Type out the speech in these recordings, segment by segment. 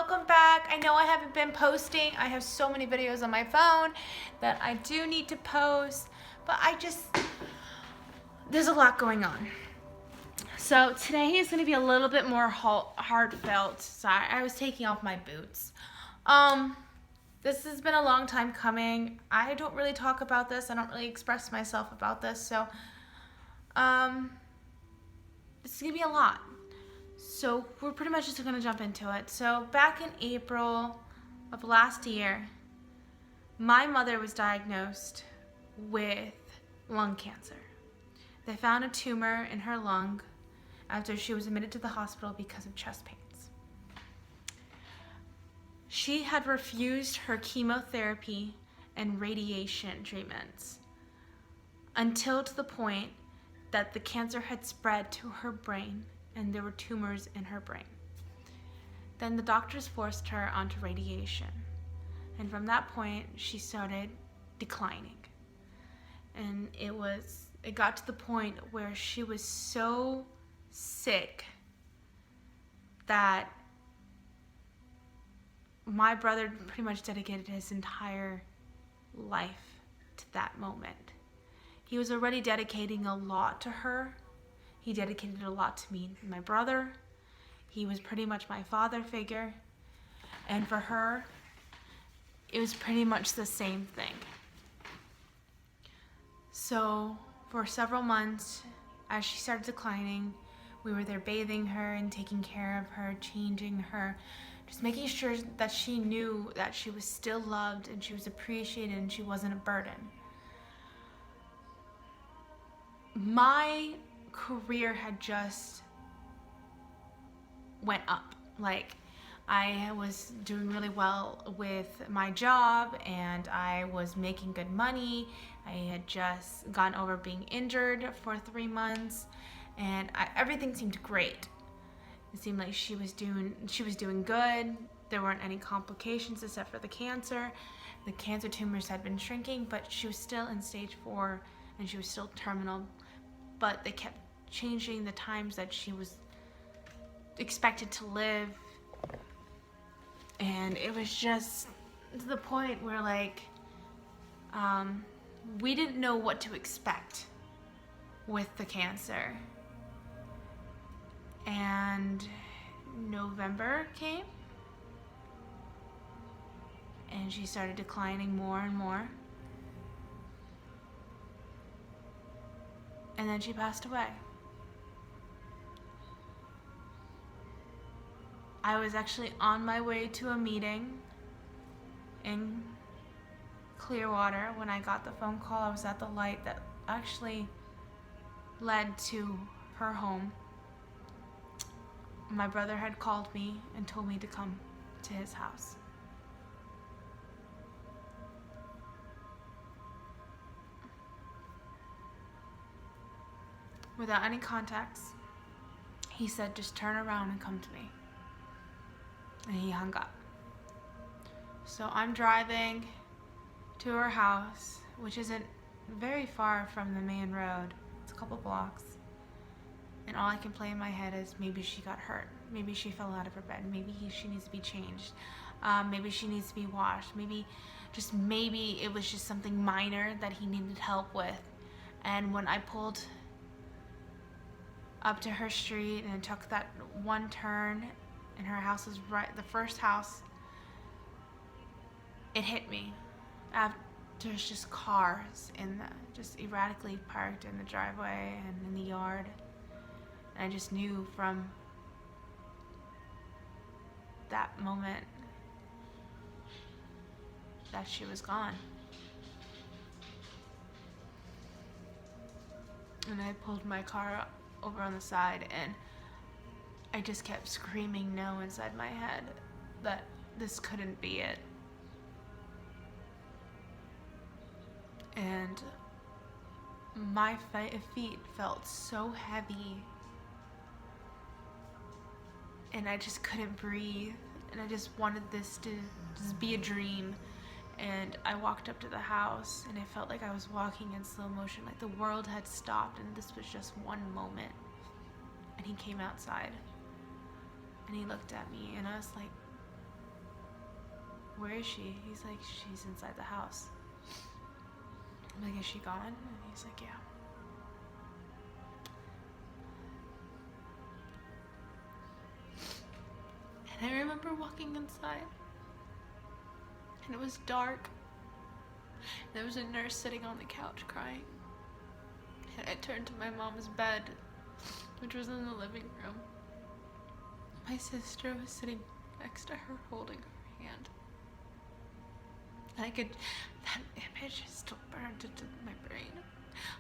welcome back. I know I haven't been posting. I have so many videos on my phone that I do need to post, but there's a lot going on. So today is going to be a little bit more heartfelt. Sorry, I was taking off my boots. This has been a long time coming. I don't really talk about this. I don't really express myself about this. So, it's going to be a lot. So we're pretty much just going to jump into it. So back in April of last year, my mother was diagnosed with lung cancer. They found a tumor in her lung after she was admitted to the hospital because of chest pains. She had refused her chemotherapy and radiation treatments until to the point that the cancer had spread to her brain and there were tumors in her brain. Then the doctors forced her onto radiation. And from that point, she started declining. And it got to the point where she was so sick that my brother pretty much dedicated his entire life to that moment. He was already dedicating a lot to her. He dedicated a lot to me and my brother. He was pretty much my father figure. And for her, it was pretty much the same thing. So for several months, as she started declining, we were there bathing her and taking care of her, changing her, just making sure that she knew that she was still loved and she was appreciated and she wasn't a burden. My career had just went up. Like, I was doing really well with my job and I was making good money. I had just gotten over being injured for 3 months and everything seemed great. It seemed like she was doing good. There weren't any complications except for the cancer. The cancer tumors had been shrinking, but she was still in stage 4 and she was still terminal. But they kept changing the times that she was expected to live. And it was just to the point where we didn't know what to expect with the cancer. And November came and she started declining more and more. And then she passed away. I was actually on my way to a meeting in Clearwater when I got the phone call. I was at the light that actually led to her home. My brother had called me and told me to come to his house. Without any context, he said, just turn around and come to me. And he hung up. So I'm driving to her house, which isn't very far from the main road. It's a couple blocks. And all I can play in my head is maybe she got hurt. Maybe she fell out of her bed. Maybe she needs to be changed. Maybe she needs to be washed. Maybe it was just something minor that he needed help with. And when I pulled up to her street and took that one turn, and her house was right, the first house, it hit me. There's just cars just erratically parked in the driveway and in the yard. And I just knew from that moment that she was gone. And I pulled my car over on the side and I just kept screaming no inside my head that this couldn't be it. And my feet felt so heavy and I just couldn't breathe and I just wanted this to just be a dream. And I walked up to the house and I felt like I was walking in slow motion, like the world had stopped and this was just one moment. And he came outside and he looked at me and I was like, where is she? He's like, she's inside the house. I'm like, is she gone? And he's like, yeah. And I remember walking inside, and it was dark. There was a nurse sitting on the couch crying. And I turned to my mom's bed, which was in the living room. My sister was sitting next to her, holding her hand. And that image is still burned into my brain.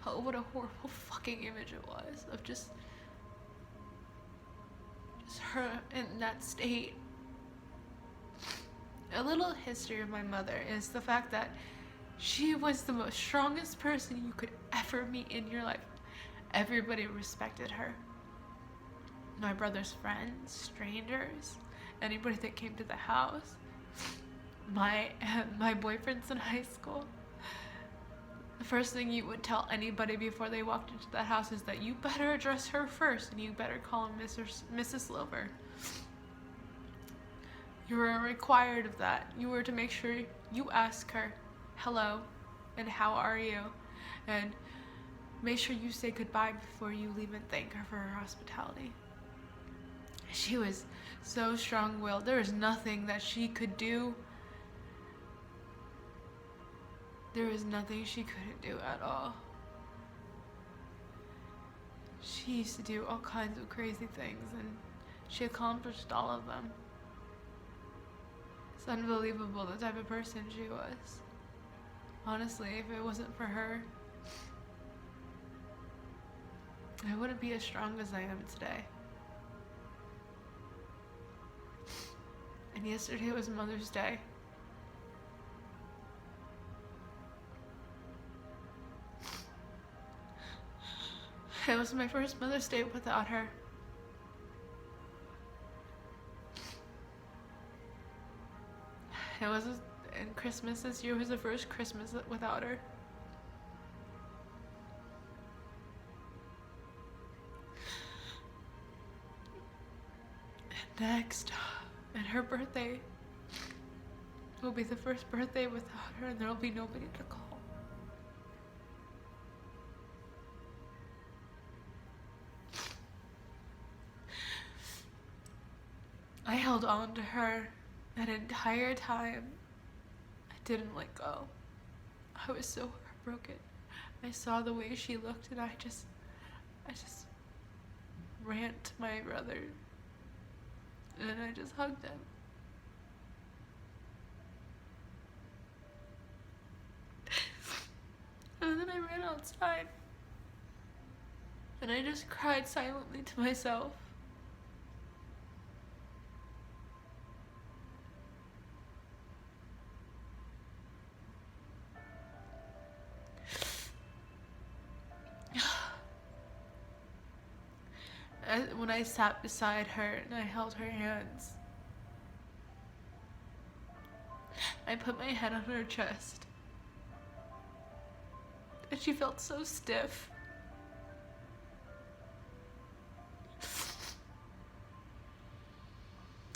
Oh, what a horrible fucking image it was of just her in that state. A little history of my mother is the fact that she was the most strongest person you could ever meet in your life. Everybody respected her. My brother's friends, strangers, anybody that came to the house, my boyfriends in high school. The first thing you would tell anybody before they walked into that house is that you better address her first and you better call him Mrs. Silver. You were required of that. You were to make sure you ask her, hello, and how are you? And make sure you say goodbye before you leave and thank her for her hospitality. She was so strong-willed. There was nothing that she could do. There was nothing she couldn't do at all. She used to do all kinds of crazy things, and she accomplished all of them. It's unbelievable the type of person she was. Honestly, if it wasn't for her, I wouldn't be as strong as I am today. And yesterday was Mother's Day. It was my first Mother's Day without her. And Christmas this year was the first Christmas without her. And next, and her birthday will be the first birthday without her, and there will be nobody to call. I held on to her that entire time. I didn't let go. I was so heartbroken. I saw the way she looked, and I just ran to my brother, and I just hugged him. And then I ran outside, and I just cried silently to myself. When I sat beside her and I held her hands, I put my head on her chest, and she felt so stiff.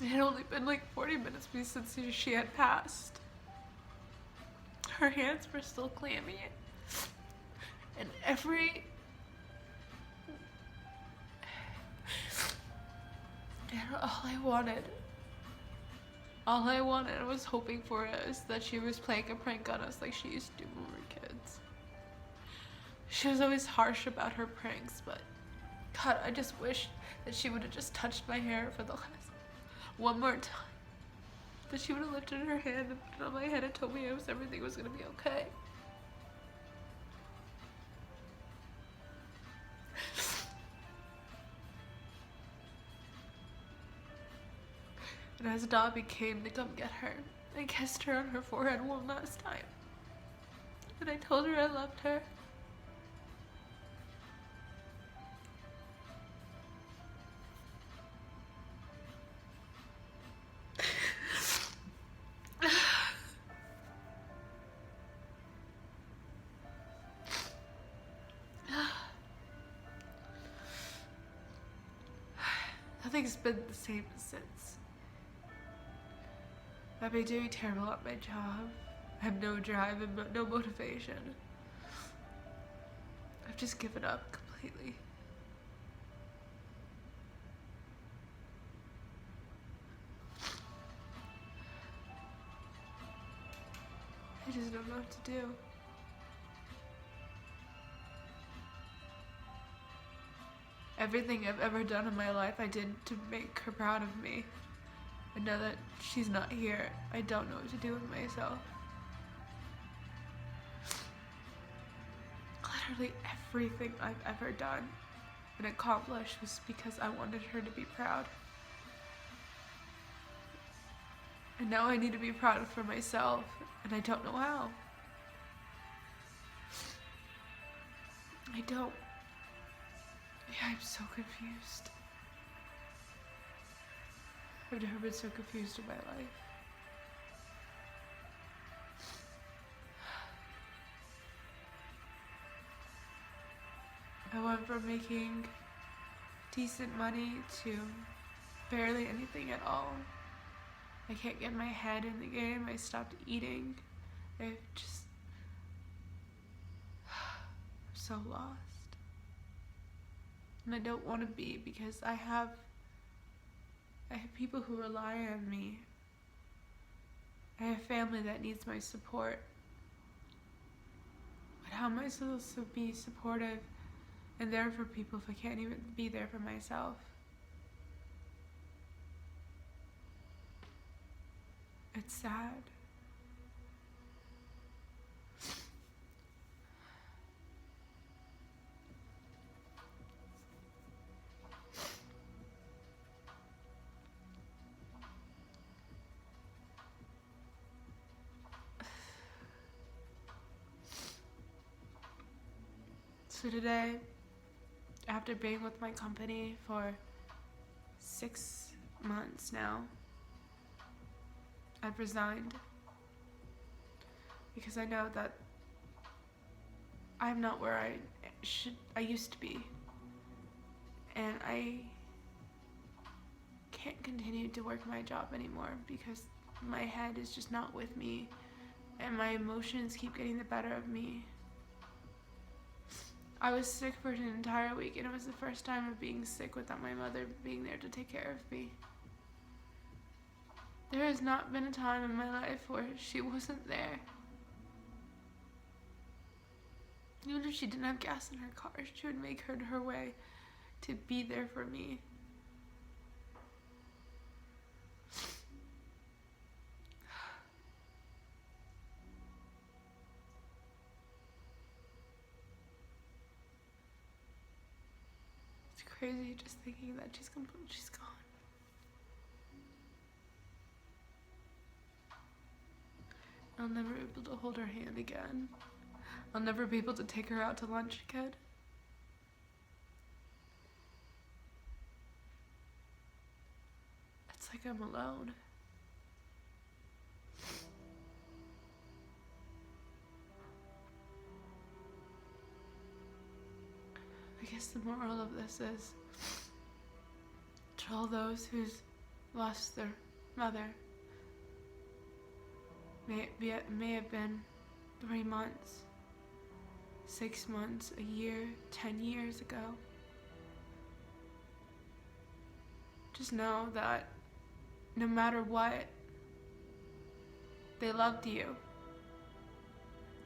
It had only been like 40 minutes since she had passed. Her hands were still clammy, and all I wanted was hoping for is that she was playing a prank on us like she used to do when we were kids. She was always harsh about her pranks, but God, I just wish that she would have just touched my hair for the last one more time. That she would have lifted her hand and put it on my head and told me everything was gonna be okay. And as Dobby came to come get her, I kissed her on her forehead one last time. And I told her I loved her. Nothing's been the same since. I've been doing terrible at my job. I have no drive and no motivation. I've just given up completely. I just don't know what to do. Everything I've ever done in my life, I did to make her proud of me. And now that she's not here, I don't know what to do with myself. Literally everything I've ever done and accomplished was because I wanted her to be proud. And now I need to be proud for myself, and I don't know how. I don't. Yeah, I'm so confused. I've never been so confused in my life. I went from making decent money to barely anything at all. I can't get my head in the game. I stopped eating. I'm so lost. And I don't want to be, because I have people who rely on me. I have family that needs my support. But how am I supposed to be supportive and there for people if I can't even be there for myself? It's sad. So today, after being with my company for 6 months now, I've resigned because I know that I'm not where I used to be, and I can't continue to work my job anymore because my head is just not with me and my emotions keep getting the better of me. I was sick for an entire week, and it was the first time of being sick without my mother being there to take care of me. There has not been a time in my life where she wasn't there. Even if she didn't have gas in her car, she would make her way to be there for me. It's crazy just thinking that she's gone. I'll never be able to hold her hand again. I'll never be able to take her out to lunch again. It's like I'm alone. I guess the moral of this is, to all those who's lost their mother, may have been 3 months, 6 months, a year, 10 years ago. Just know that no matter what, they loved you.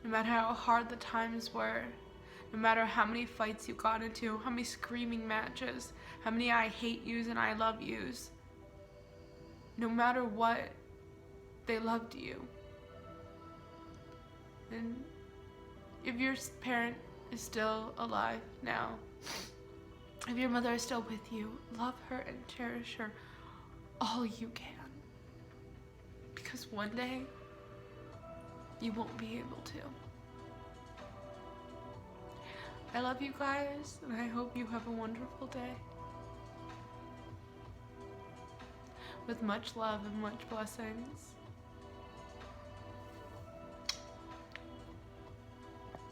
No matter how hard the times were, no matter how many fights you got into, how many screaming matches, how many I hate yous and I love yous, no matter what, they loved you. And if your parent is still alive now, if your mother is still with you, love her and cherish her all you can. Because one day, you won't be able to. I love you guys, and I hope you have a wonderful day. With much love and much blessings.